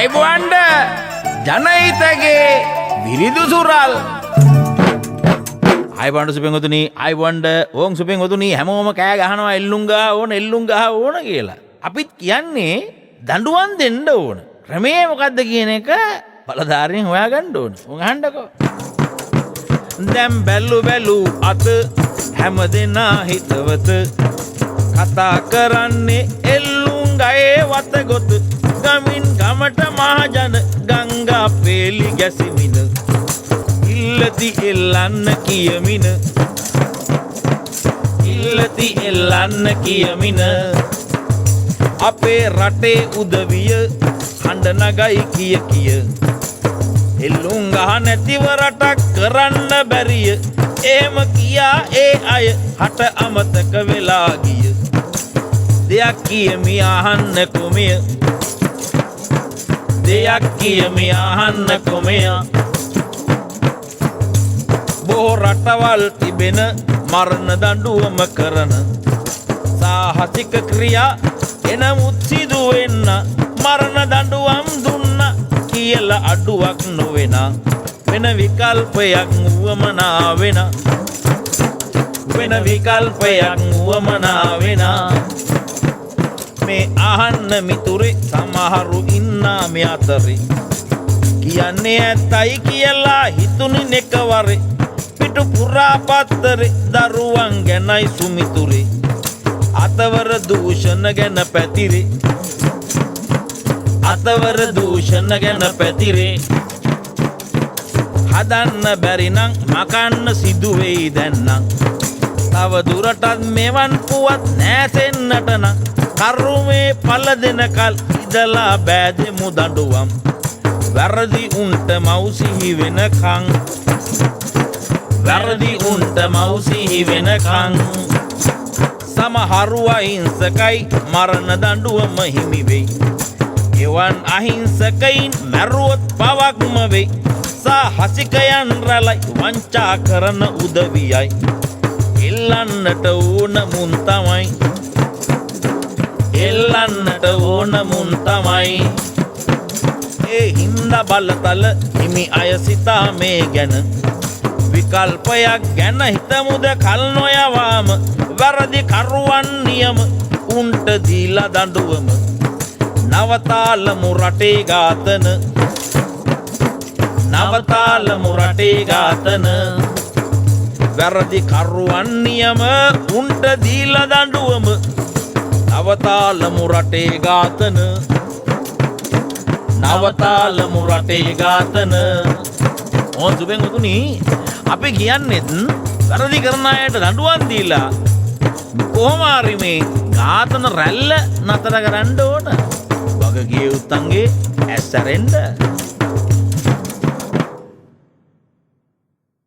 අයිබුවන්ඩ ජනහිතගේ විරිදු සුරල් අයිබන්ඩ සුපෙන්ගොතුනි අයිබන්ඩ ඕං සුපෙන්ගොතුනි හැමෝම කෑ ගහනවා එල්ලුංගා ඕන එල්ලුංගහ ඕන කියලා. අපිත් කියන්නේ දඬුවම් දෙන්න ඕන. ක්‍රමේ මොකද්ද කියන එක බලධාරීන් හොයාගන්න ඕන. උන් අහන්නකෝ. දැන් බැලු අත හැමදෙනා හිතවත කතා කරන්නේ එල්ලුංගයේ වතගොත ගමින් ගමට මහජන ගංගා පෙලි ගැසිමින ඉල්ලති එල්ලන්න කියමින ඉල්ලති එල්ලන්න කියමින අපේ රටේ උදවිය හඬ නගයි කිය එල්ලුම් ගහ නැතිව රටක් කරන්න බැරිය එහෙම කියා ඒ අය හට අමතක වෙලා ගිය දෙයක් කියමි අහන්න කොමය දෙයක් කියමි අහන්න කොමය බොහෝ රටවල් තිබෙන මරණ දඬුවම කරන සාහසික ක්‍රියා එනමුත් සිදු වෙන්න මරණ දඬුවම් දුන්න කියලා අඩුවක් නොවෙන වෙන විකල්පයක් වුවමනා වෙන වෙන විකල්පයක් වුවමනා වෙන මේ අහන්න මිතුරේ සමහරු ඉන්නා මේ අතරේ කියන්නේ ඇත්තයි කියලා හිතුනි නෙකවරේ පිටු පුරා පත්තරේ දරුවන් ගැනයි සුමිතුරේ අතවර දූෂණ ගැන පැතිරේ අතවර දූෂණ ගැන පැතිරේ හදන්න බැරි නම් මකන්න සිදු වෙයි දැන්නම් තව දුරටත් මෙවන් පුවත් නැසෙන්නට නම් කරුමේ පළ දෙනකල් ඉදලා බෑදෙමු දඬුවම් වැරදි උන්ට මව්සිහි වෙනකන් වැරදි උන්ට මව්සිහි වෙනකන් සමහරු අහිංසකයි මරණ දඬුවම හිමි වෙයි එවන් අහිංසකයින් මැරුවොත් පවක්ම වෙයි සාහසිකයන් රැලයි වංචා කරන උදවියයි එල්ලන්නට ඕන මුන් තමයි එල්ලන්නට ඕන මුන් තමයි ඒ හින්දා බලතල හිමි අය සිතා මේ ගැන විකල්පයක් ගැන හිතමුද කල් නොයවාම වැරදි කරුවන් නියම උන්ට දීලා දඬුවම නවතාලමු රටේ ඝාතන නවතාලමු රටේ ඝාතන වැරදි කරුවන් නියම උන්ට දීලා දඬුවම නවතාලමු රටේ ඝාතන නවතාලමු රටේ ඝාතන ඕන් සුබෙන් උතුනි අපි කියන්නේත් වැරදි කරන අයට දඬුවම් දීලා කොහොම හරි මේ ඝාතන රැල්ල නතර කරන්න ඕන වගකීම් උත්තන්ගේ ඇස්සරෙන්න